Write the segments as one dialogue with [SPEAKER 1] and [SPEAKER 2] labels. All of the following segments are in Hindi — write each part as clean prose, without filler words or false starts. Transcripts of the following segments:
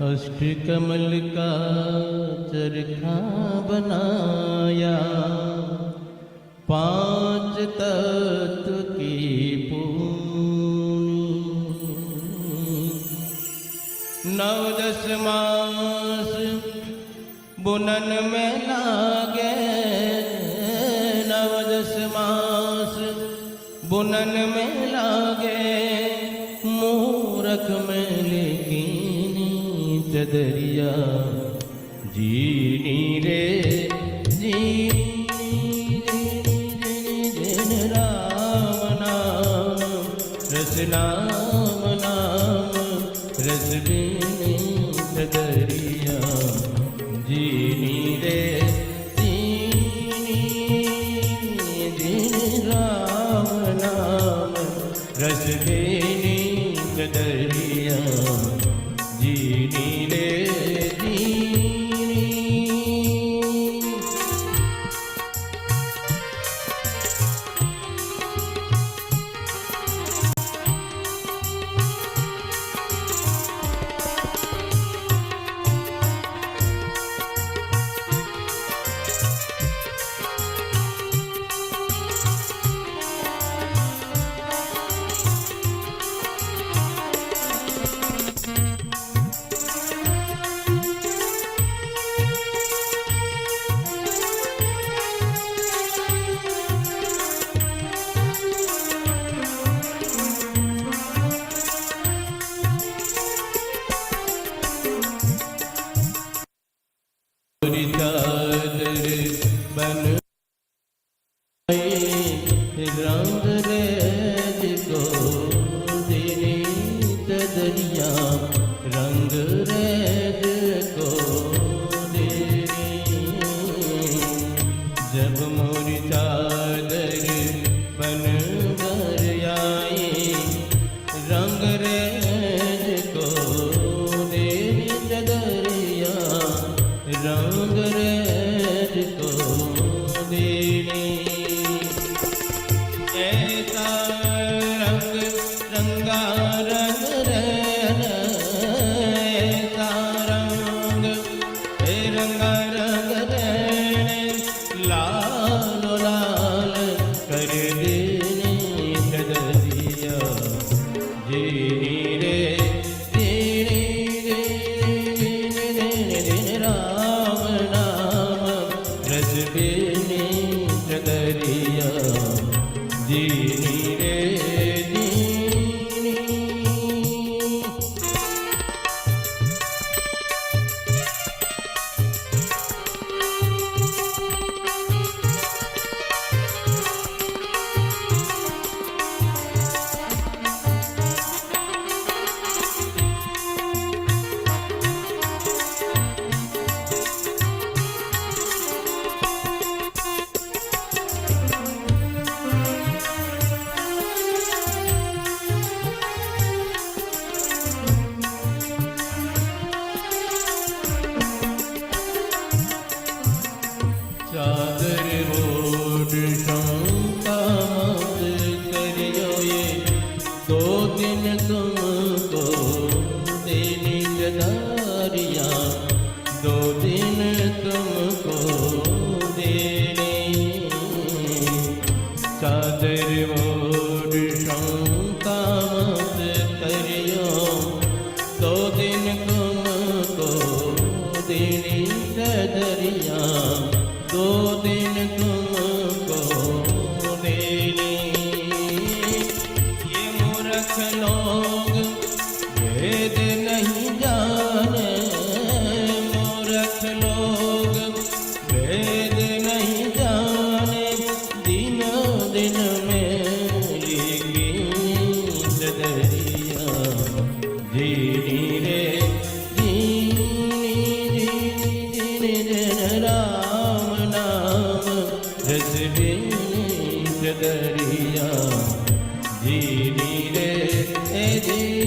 [SPEAKER 1] अष्टकमल का चरखा बनाया, पांच तत्व की पूनी, नव दस मास बुनन में लागे, नव दस मास बुनन में लागे, मूरख में लेकिनी चदरिया, जीनी रे जीनी जिन राम नाम रस नाम नाम रस बिनी चदरिया, जीनी रे जीनी जिन राम नाम रस बिनी चदरिया, जीनी रे बन रंग रेज को दिनी चदरिया, रंग रेज को दिनी, जब मोरी चादर बन भर आई, रंग रेज को दिनी चदरिया, रंग रेज को दिनी, ऐसा रंग रंगा रंग रे, ऐसा रंग रंगा रंग रे, लाल लाल कर देनी चदरिया, जीनी रे जीनी दिन राम नाम रस बिनी चदरिया, जीनी रे जीनी। चादर ओढ़ शंका मत करियो, ये दो दिन तुमको देनी चदरिया, दो दिन तुमको देनी, चादर ओढ़ शंका मत करियो, दो दिन तुमको देनी चदरिया, दो दिन तुमको देनी, ये मूर्ख लोग भेद नहीं जाने, मूर्ख लोग भेद नहीं जाने, दिनों दिन में लिखी चदरिया, जीनी रे जीनी जीनी दिन राम नाम रस बिनी चदरिया, जीनी रे जीनी।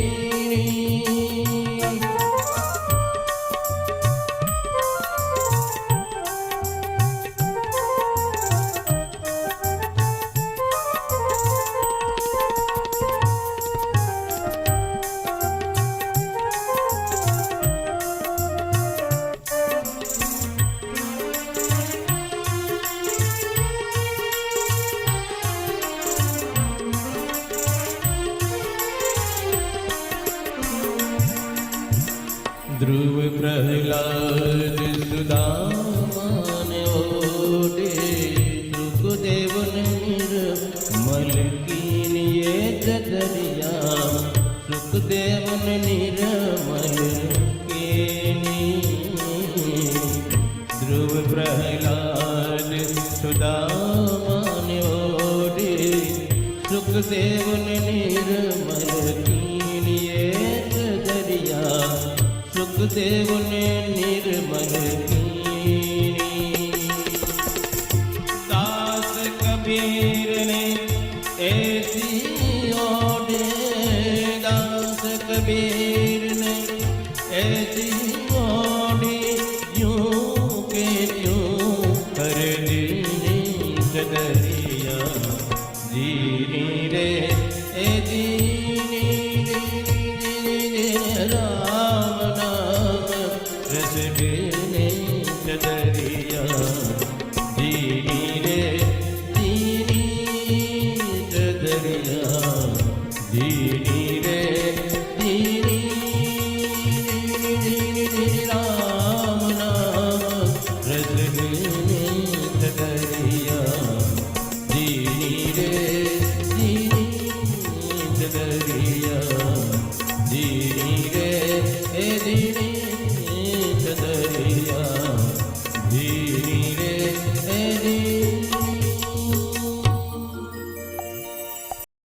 [SPEAKER 1] ध्रुव प्रहलाद सुदामान ओडे सुखदेव निर्मल कीनिये जगरिया सुखदेव निर्मल कीनी ध्रुव प्रहलाद सुदामान ओडे सुखदेव निर्मल कीनिये जगरिया सुखदेव ने निर्मल कीनी दास कबीर ने ऐसी ओढ़े दास कबीर ने ऐसी ओढ़ी यूं के यूं कर दीनी चदरिया जीनी रे ए जीनी राम नाम रस बिने चदरिया जीनी रे जीनी चदरिया जीनी